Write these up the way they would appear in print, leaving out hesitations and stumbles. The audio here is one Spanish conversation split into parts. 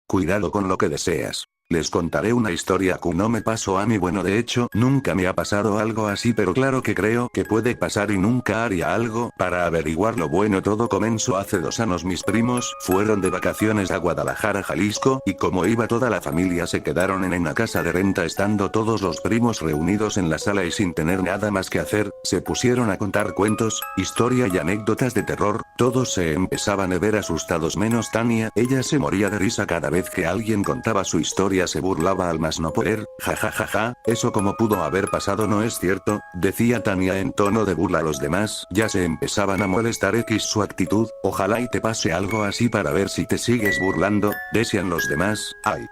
Cuidado con lo que deseas. Les contaré una historia que no me pasó a mí. Bueno, de hecho, nunca me ha pasado algo así, pero claro que creo que puede pasar y nunca haría algo para averiguarlo. Bueno, todo comenzó hace 2 años. Mis primos fueron de vacaciones a Guadalajara, Jalisco, y como iba toda la familia se quedaron en una casa de renta. Estando todos los primos reunidos en la sala y sin tener nada más que hacer, se pusieron a contar cuentos, historia y anécdotas de terror. Todos se empezaban a ver asustados menos Tania. Ella se moría de risa cada vez que alguien contaba su historia. Se burlaba al más no poder. Ja, eso como pudo haber pasado no es cierto, decía Tania en tono de burla. A los demás ya se empezaban a molestar su actitud. Ojalá y te pase algo así para ver si te sigues burlando, decían los demás. Ay.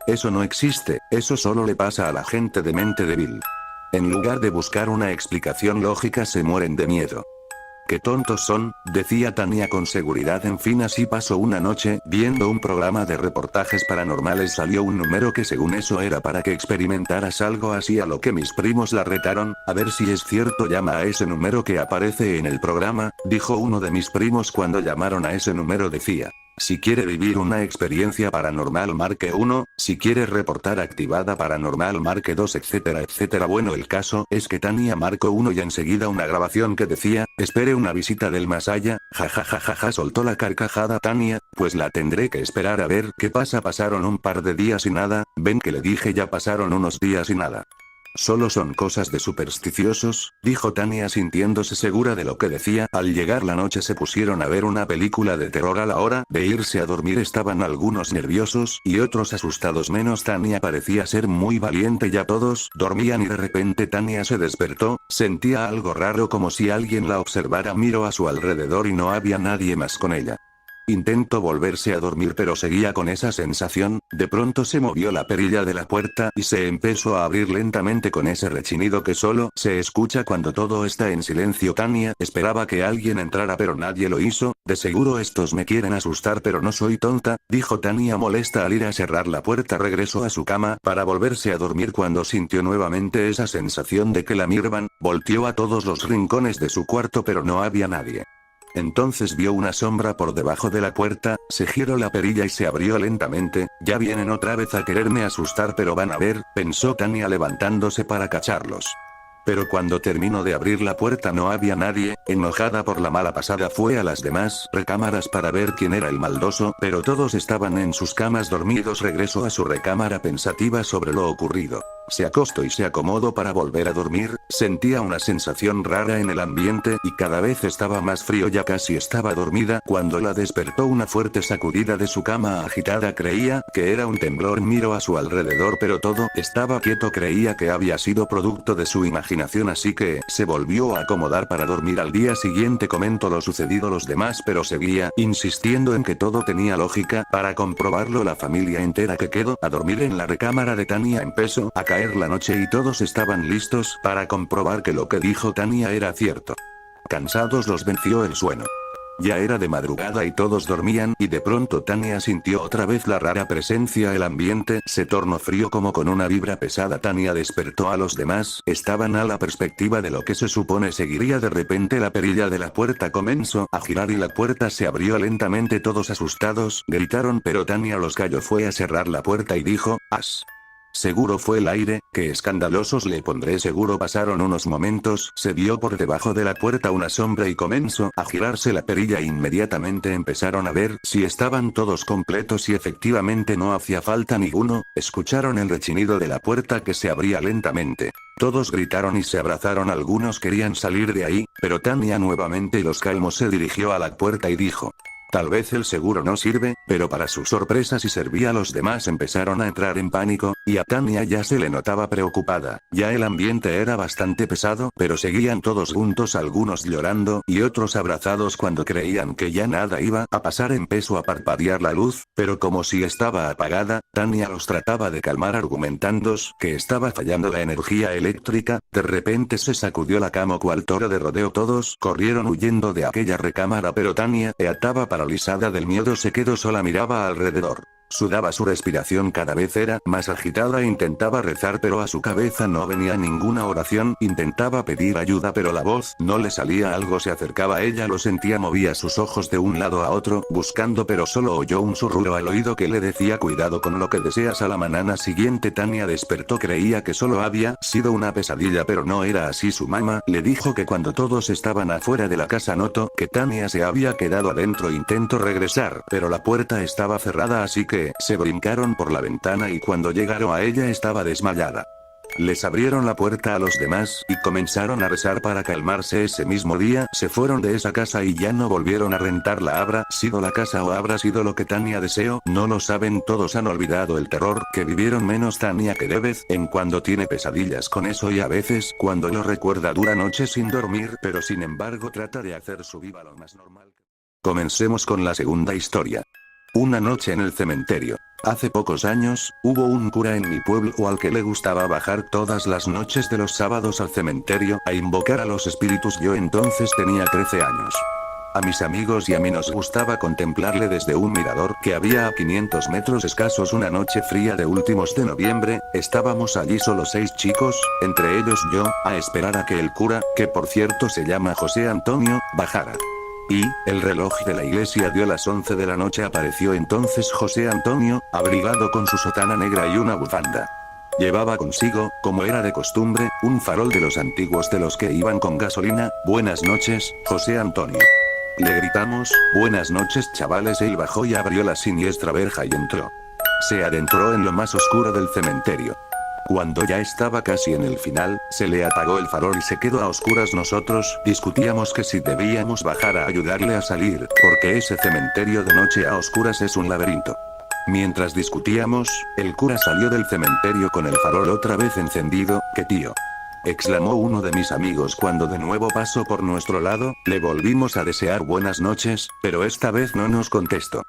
Eso no existe, eso solo le pasa a la gente de mente débil. En lugar de buscar una explicación lógica se mueren de miedo. Qué tontos son, decía Tania con seguridad. En fin, así pasó una noche, viendo un programa de reportajes paranormales. Salió un número que según eso era para que experimentaras algo así, a lo que mis primos la retaron. A ver si es cierto, llama a ese número que aparece en el programa, dijo uno de mis primos. Cuando llamaron a ese número decía: si quiere vivir una experiencia paranormal marque 1, si quiere reportar activada paranormal marque 2, etcétera, etcétera. Bueno, el caso es que Tania marcó 1 y enseguida una grabación que decía: espere una visita del más allá. Ja, soltó la carcajada Tania, pues la tendré que esperar a ver qué pasa. Pasaron un par de días y nada, ven que le dije, ya pasaron unos días y nada. Solo son cosas de supersticiosos, dijo Tania sintiéndose segura de lo que decía. Al llegar la noche se pusieron a ver una película de terror. A la hora de irse a dormir estaban algunos nerviosos y otros asustados menos Tania. Parecía ser muy valiente. Ya todos dormían y de repente Tania se despertó, sentía algo raro como si alguien la observara. Miró a su alrededor y no había nadie más con ella. Intentó volverse a dormir pero seguía con esa sensación. De pronto se movió la perilla de la puerta y se empezó a abrir lentamente con ese rechinido que solo se escucha cuando todo está en silencio. Tania esperaba que alguien entrara pero nadie lo hizo. De seguro estos me quieren asustar pero no soy tonta, dijo Tania molesta. Al ir a cerrar la puerta regresó a su cama para volverse a dormir cuando sintió nuevamente esa sensación de que la miraban. Volteó a todos los rincones de su cuarto pero no había nadie. Entonces vio una sombra por debajo de la puerta, se giró la perilla y se abrió lentamente. Ya vienen otra vez a quererme asustar, pero van a ver, pensó Tania levantándose para cacharlos. Pero cuando terminó de abrir la puerta no había nadie. Enojada por la mala pasada fue a las demás recámaras para ver quién era el maldoso, pero todos estaban en sus camas dormidos. Regresó a su recámara pensativa sobre lo ocurrido. Se acostó y se acomodó para volver a dormir. Sentía una sensación rara en el ambiente y cada vez estaba más frío. Ya casi estaba dormida cuando la despertó una fuerte sacudida de su cama agitada. Creía que era un temblor. Miró a su alrededor pero todo estaba quieto. Creía que había sido producto de su imaginación, así que se volvió a acomodar para dormir. Al día siguiente comentó lo sucedido a los demás pero seguía insistiendo en que todo tenía lógica. Para comprobarlo la familia entera que quedó a dormir en la recámara de Tania. Empezó a caer la noche y todos estaban listos para comprobar que lo que dijo Tania era cierto. Cansados los venció el sueño. Ya era de madrugada y todos dormían y de pronto Tania sintió otra vez la rara presencia. El ambiente se tornó frío como con una vibra pesada. Tania despertó a los demás. Estaban a la perspectiva de lo que se supone seguiría. De repente la perilla de la puerta comenzó a girar y la puerta se abrió lentamente. Todos asustados gritaron pero Tania los calló. Fue a cerrar la puerta y dijo: «As. Seguro fue el aire, qué escandalosos le pondré seguro». Pasaron unos momentos, se vio por debajo de la puerta una sombra y comenzó a girarse la perilla. Inmediatamente empezaron a ver si estaban todos completos y efectivamente no hacía falta ninguno. Escucharon el rechinido de la puerta que se abría lentamente. Todos gritaron y se abrazaron. Algunos querían salir de ahí, pero Tania nuevamente los calmó. Se dirigió a la puerta y dijo: «Tal vez el seguro no sirve», pero para su sorpresa sí servía. Los demás empezaron a entrar en pánico, y a Tania ya se le notaba preocupada. Ya el ambiente era bastante pesado, pero seguían todos juntos, algunos llorando y otros abrazados. Cuando creían que ya nada iba a pasar empezó a parpadear la luz, pero como si estaba apagada. Tania los trataba de calmar argumentando que estaba fallando la energía eléctrica. De repente se sacudió la cama cual toro de rodeo. Todos corrieron huyendo de aquella recámara pero Tania, ataba paralizada del miedo, se quedó sola. Miraba alrededor. Sudaba, su respiración cada vez era más agitada, intentaba rezar pero a su cabeza no venía ninguna oración, intentaba pedir ayuda pero la voz no le salía, algo se acercaba a ella, lo sentía, movía sus ojos de un lado a otro, buscando pero solo oyó un susurro al oído que le decía cuidado con lo que deseas. A la mañana siguiente Tania despertó, creía que solo había sido una pesadilla pero no era así. Su mamá le dijo que cuando todos estaban afuera de la casa notó que Tania se había quedado adentro, intentó regresar pero la puerta estaba cerrada, así que se brincaron por la ventana y cuando llegaron a ella estaba desmayada. Les abrieron la puerta a los demás y comenzaron a rezar para calmarse. Ese mismo día se fueron de esa casa y ya no volvieron a rentarla. ¿Habrá sido la casa o habrá sido lo que Tania deseó? No lo saben, todos han olvidado el terror que vivieron menos Tania, que de vez en cuando tiene pesadillas con eso y a veces cuando lo recuerda dura noches sin dormir, pero sin embargo trata de hacer su vida lo más normal. Comencemos con la segunda historia. Una noche en el cementerio. Hace pocos años, hubo un cura en mi pueblo al que le gustaba bajar todas las noches de los sábados al cementerio a invocar a los espíritus. Yo entonces tenía 13 años. A mis amigos y a mí nos gustaba contemplarle desde un mirador que había a 500 metros escasos. Una noche fría de últimos de noviembre, estábamos allí solo 6 chicos, entre ellos yo, a esperar a que el cura, que por cierto se llama José Antonio, bajara. Y, el reloj de la iglesia dio las 11 de la noche. Apareció entonces José Antonio, abrigado con su sotana negra y una bufanda. Llevaba consigo, como era de costumbre, un farol de los antiguos de los que iban con gasolina. Buenas noches, José Antonio. Le gritamos, buenas noches chavales. Él bajó y abrió la siniestra verja y entró. Se adentró en lo más oscuro del cementerio. Cuando ya estaba casi en el final, se le apagó el farol y se quedó a oscuras. Nosotros discutíamos que si debíamos bajar a ayudarle a salir, porque ese cementerio de noche a oscuras es un laberinto. Mientras discutíamos, el cura salió del cementerio con el farol otra vez encendido. ¿Qué tío?, exclamó uno de mis amigos cuando de nuevo pasó por nuestro lado. Le volvimos a desear buenas noches, pero esta vez no nos contestó.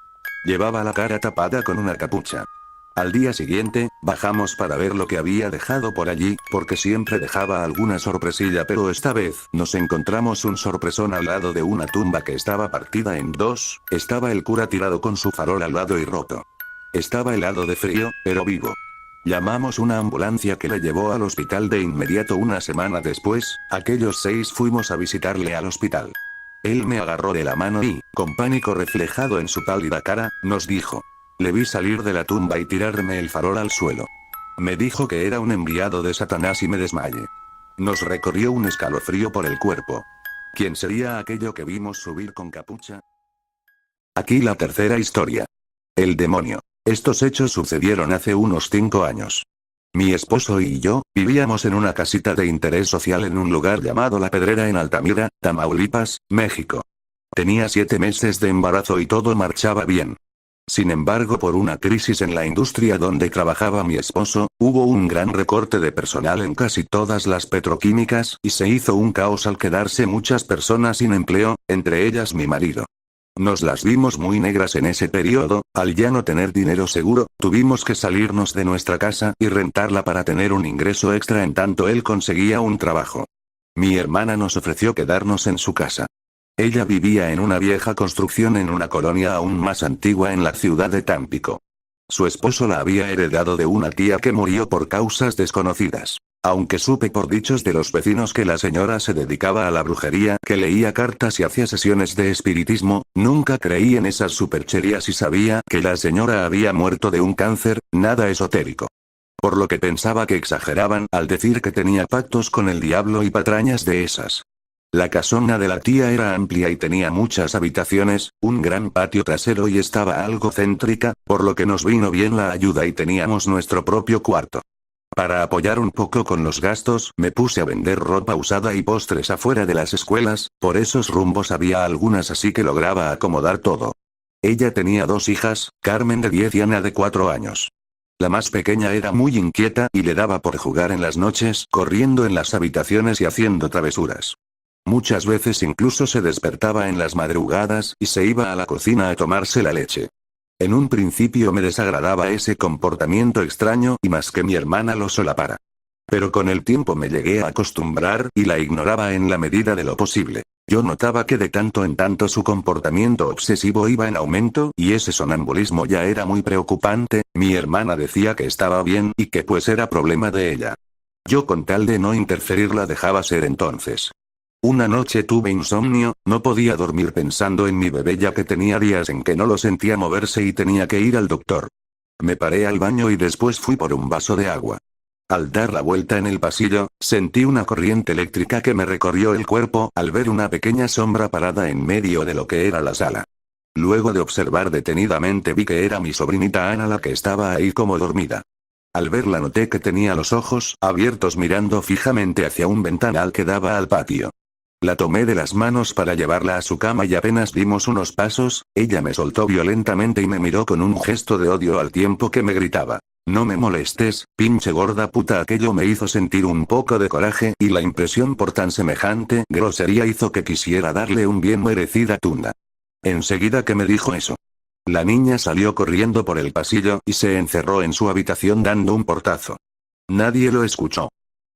Llevaba la cara tapada con una capucha. Al día siguiente, bajamos para ver lo que había dejado por allí, porque siempre dejaba alguna sorpresilla, pero esta vez nos encontramos un sorpresón al lado de una tumba que estaba partida en dos. Estaba el cura tirado con su farol al lado y roto. Estaba helado de frío, pero vivo. Llamamos una ambulancia que le llevó al hospital de inmediato. Una semana después, aquellos 6 fuimos a visitarle al hospital. Él me agarró de la mano y, con pánico reflejado en su pálida cara, nos dijo: le vi salir de la tumba y tirarme el farol al suelo. Me dijo que era un enviado de Satanás y me desmayé. Nos recorrió un escalofrío por el cuerpo. ¿Quién sería aquello que vimos subir con capucha? Aquí la tercera historia. El demonio. Estos hechos sucedieron hace unos 5 años. Mi esposo y yo vivíamos en una casita de interés social en un lugar llamado La Pedrera en Altamira, Tamaulipas, México. Tenía 7 meses de embarazo y todo marchaba bien. Sin embargo, por una crisis en la industria donde trabajaba mi esposo, hubo un gran recorte de personal en casi todas las petroquímicas y se hizo un caos al quedarse muchas personas sin empleo, entre ellas mi marido. Nos las vimos muy negras en ese periodo. Al ya no tener dinero seguro, tuvimos que salirnos de nuestra casa y rentarla para tener un ingreso extra en tanto él conseguía un trabajo. Mi hermana nos ofreció quedarnos en su casa. Ella vivía en una vieja construcción en una colonia aún más antigua en la ciudad de Tampico. Su esposo la había heredado de una tía que murió por causas desconocidas. Aunque supe por dichos de los vecinos que la señora se dedicaba a la brujería, que leía cartas y hacía sesiones de espiritismo, nunca creí en esas supercherías y sabía que la señora había muerto de un cáncer, nada esotérico. Por lo que pensaba que exageraban al decir que tenía pactos con el diablo y patrañas de esas. La casona de la tía era amplia y tenía muchas habitaciones, un gran patio trasero y estaba algo céntrica, por lo que nos vino bien la ayuda y teníamos nuestro propio cuarto. Para apoyar un poco con los gastos, me puse a vender ropa usada y postres afuera de las escuelas. Por esos rumbos había algunas, así que lograba acomodar todo. Ella tenía 2 hijas, Carmen de 10 y Ana de 4 años. La más pequeña era muy inquieta y le daba por jugar en las noches, corriendo en las habitaciones y haciendo travesuras. Muchas veces incluso se despertaba en las madrugadas y se iba a la cocina a tomarse la leche. En un principio me desagradaba ese comportamiento extraño y más que mi hermana lo solapara. Pero con el tiempo me llegué a acostumbrar y la ignoraba en la medida de lo posible. Yo notaba que de tanto en tanto su comportamiento obsesivo iba en aumento y ese sonambulismo ya era muy preocupante. Mi hermana decía que estaba bien y que pues era problema de ella. Yo con tal de no interferir la dejaba ser entonces. Una noche tuve insomnio, no podía dormir pensando en mi bebé ya que tenía días en que no lo sentía moverse y tenía que ir al doctor. Me paré al baño y después fui por un vaso de agua. Al dar la vuelta en el pasillo, sentí una corriente eléctrica que me recorrió el cuerpo al ver una pequeña sombra parada en medio de lo que era la sala. Luego de observar detenidamente vi que era mi sobrinita Ana la que estaba ahí como dormida. Al verla noté que tenía los ojos abiertos mirando fijamente hacia un ventanal que daba al patio. La tomé de las manos para llevarla a su cama y apenas dimos unos pasos, ella me soltó violentamente y me miró con un gesto de odio al tiempo que me gritaba: "No me molestes, pinche gorda puta". Aquello me hizo sentir un poco de coraje y la impresión por tan semejante grosería hizo que quisiera darle un bien merecida tunda. Enseguida que me dijo eso, la niña salió corriendo por el pasillo y se encerró en su habitación dando un portazo. Nadie lo escuchó.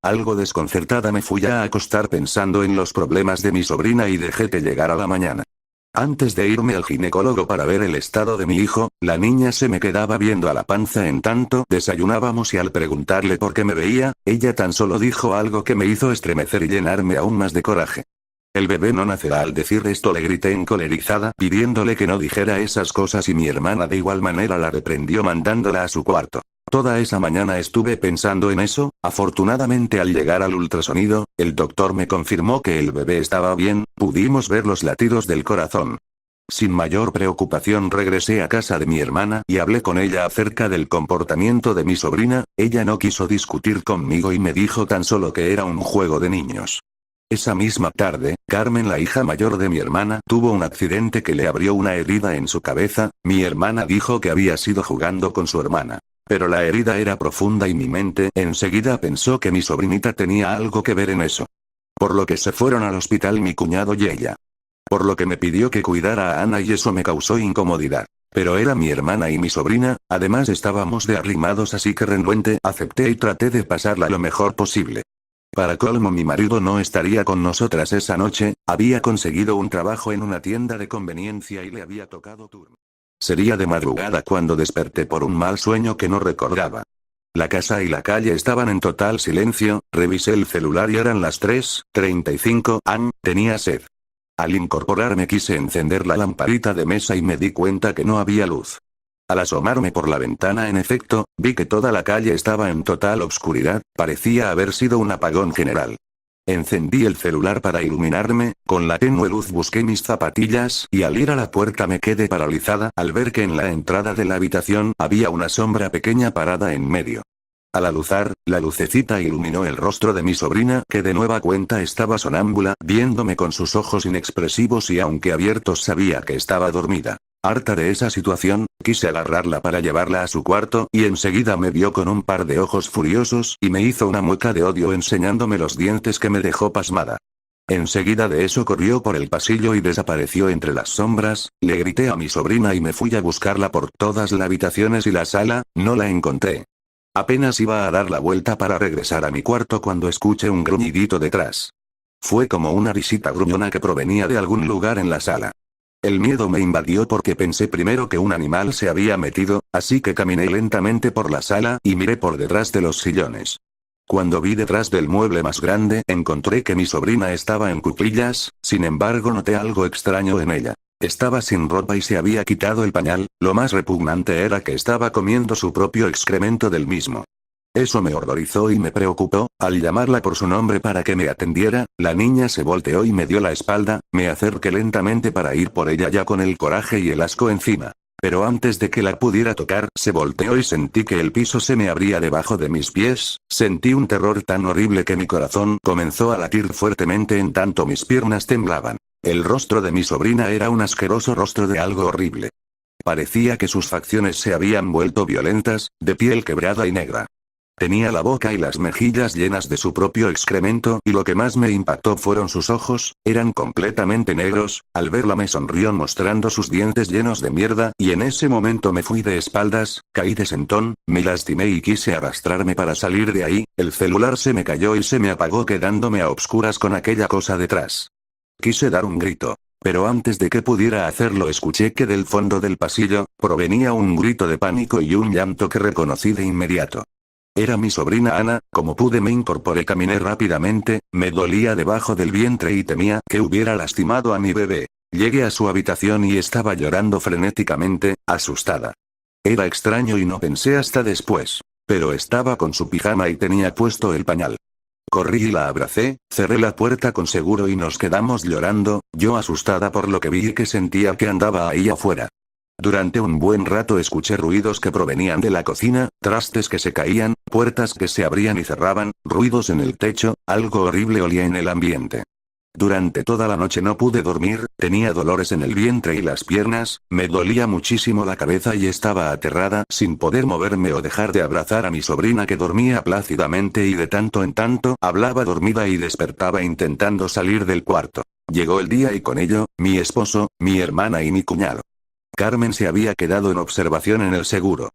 Algo desconcertada me fui a acostar pensando en los problemas de mi sobrina y dejé que llegara la mañana. Antes de irme al ginecólogo para ver el estado de mi hijo, la niña se me quedaba viendo a la panza en tanto desayunábamos y al preguntarle por qué me veía, ella tan solo dijo algo que me hizo estremecer y llenarme aún más de coraje. "El bebé no nacerá". Al decir esto le grité encolerizada pidiéndole que no dijera esas cosas y mi hermana de igual manera la reprendió mandándola a su cuarto. Toda esa mañana estuve pensando en eso. Afortunadamente al llegar al ultrasonido, el doctor me confirmó que el bebé estaba bien, pudimos ver los latidos del corazón. Sin mayor preocupación regresé a casa de mi hermana y hablé con ella acerca del comportamiento de mi sobrina. Ella no quiso discutir conmigo y me dijo tan solo que era un juego de niños. Esa misma tarde, Carmen, la hija mayor de mi hermana, tuvo un accidente que le abrió una herida en su cabeza. Mi hermana dijo que había sido jugando con su hermana. Pero la herida era profunda y mi mente enseguida pensó que mi sobrinita tenía algo que ver en eso. Por lo que se fueron al hospital mi cuñado y ella. Por lo que me pidió que cuidara a Ana y eso me causó incomodidad. Pero era mi hermana y mi sobrina, además estábamos de arrimados así que renuente acepté y traté de pasarla lo mejor posible. Para colmo mi marido no estaría con nosotras esa noche, había conseguido un trabajo en una tienda de conveniencia y le había tocado turno. Sería de madrugada cuando desperté por un mal sueño que no recordaba. La casa y la calle estaban en total silencio, revisé el celular y eran las 3:35 am, tenía sed. Al incorporarme quise encender la lamparita de mesa y me di cuenta que no había luz. Al asomarme por la ventana en efecto, vi que toda la calle estaba en total obscuridad, parecía haber sido un apagón general. Encendí el celular para iluminarme, con la tenue luz busqué mis zapatillas y al ir a la puerta me quedé paralizada al ver que en la entrada de la habitación había una sombra pequeña parada en medio. Al aluzar, la lucecita iluminó el rostro de mi sobrina que de nueva cuenta estaba sonámbula, viéndome con sus ojos inexpresivos y aunque abiertos sabía que estaba dormida. Harta de esa situación, quise agarrarla para llevarla a su cuarto y enseguida me vio con un par de ojos furiosos y me hizo una mueca de odio enseñándome los dientes que me dejó pasmada. Enseguida de eso corrió por el pasillo y desapareció entre las sombras. Le grité a mi sobrina y me fui a buscarla por todas las habitaciones y la sala, no la encontré. Apenas iba a dar la vuelta para regresar a mi cuarto cuando escuché un gruñidito detrás. Fue como una risita gruñona que provenía de algún lugar en la sala. El miedo me invadió porque pensé primero que un animal se había metido, así que caminé lentamente por la sala y miré por detrás de los sillones. Cuando vi detrás del mueble más grande encontré que mi sobrina estaba en cuclillas, sin embargo noté algo extraño en ella. Estaba sin ropa y se había quitado el pañal, lo más repugnante era que estaba comiendo su propio excremento del mismo. Eso me horrorizó y me preocupó. Al llamarla por su nombre para que me atendiera, la niña se volteó y me dio la espalda. Me acerqué lentamente para ir por ella ya con el coraje y el asco encima. Pero antes de que la pudiera tocar, se volteó y sentí que el piso se me abría debajo de mis pies. Sentí un terror tan horrible que mi corazón comenzó a latir fuertemente en tanto mis piernas temblaban. El rostro de mi sobrina era un asqueroso rostro de algo horrible. Parecía que sus facciones se habían vuelto violentas, de piel quebrada y negra. Tenía la boca y las mejillas llenas de su propio excremento y lo que más me impactó fueron sus ojos, eran completamente negros, al verla me sonrió mostrando sus dientes llenos de mierda y en ese momento me fui de espaldas, caí de sentón, me lastimé y quise arrastrarme para salir de ahí, el celular se me cayó y se me apagó quedándome a obscuras con aquella cosa detrás. Quise dar un grito. Pero antes de que pudiera hacerlo escuché que del fondo del pasillo, provenía un grito de pánico y un llanto que reconocí de inmediato. Era mi sobrina Ana, como pude me incorporé, caminé rápidamente, me dolía debajo del vientre y temía que hubiera lastimado a mi bebé. Llegué a su habitación y estaba llorando frenéticamente, asustada. Era extraño y no pensé hasta después. Pero estaba con su pijama y tenía puesto el pañal. Corrí y la abracé, cerré la puerta con seguro y nos quedamos llorando, yo asustada por lo que vi y que sentía que andaba ahí afuera. Durante un buen rato escuché ruidos que provenían de la cocina, trastes que se caían, puertas que se abrían y cerraban, ruidos en el techo, algo horrible olía en el ambiente. Durante toda la noche no pude dormir, tenía dolores en el vientre y las piernas, me dolía muchísimo la cabeza y estaba aterrada sin poder moverme o dejar de abrazar a mi sobrina que dormía plácidamente y de tanto en tanto hablaba dormida y despertaba intentando salir del cuarto. Llegó el día y con ello, mi esposo, mi hermana y mi cuñado. Carmen se había quedado en observación en el seguro.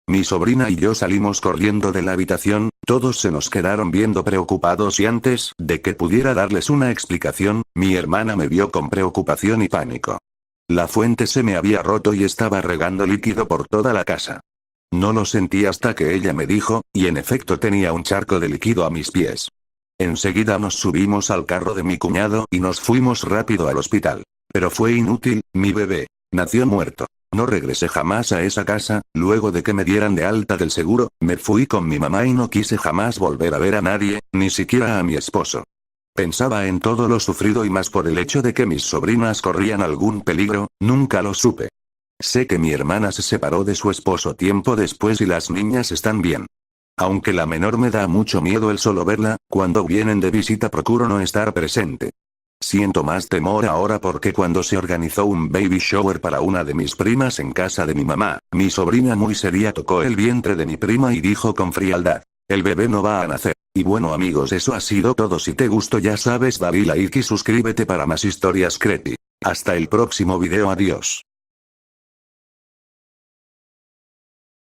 Mi sobrina y yo salimos corriendo de la habitación, todos se nos quedaron viendo preocupados y antes de que pudiera darles una explicación, mi hermana me vio con preocupación y pánico. La fuente se me había roto y estaba regando líquido por toda la casa. No lo sentí hasta que ella me dijo, y en efecto tenía un charco de líquido a mis pies. Enseguida nos subimos al carro de mi cuñado y nos fuimos rápido al hospital. Pero fue inútil, mi bebé nació muerto. No regresé jamás a esa casa, luego de que me dieran de alta del seguro, me fui con mi mamá y no quise jamás volver a ver a nadie, ni siquiera a mi esposo. Pensaba en todo lo sufrido y más por el hecho de que mis sobrinas corrían algún peligro, nunca lo supe. Sé que mi hermana se separó de su esposo tiempo después y las niñas están bien. Aunque la menor me da mucho miedo el solo verla, cuando vienen de visita procuro no estar presente. Siento más temor ahora porque cuando se organizó un baby shower para una de mis primas en casa de mi mamá, mi sobrina muy seria tocó el vientre de mi prima y dijo con frialdad: "El bebé no va a nacer". Y bueno amigos, eso ha sido todo. Si te gustó ya sabes, dale like y suscríbete para más historias creepy. Hasta el próximo video, adiós.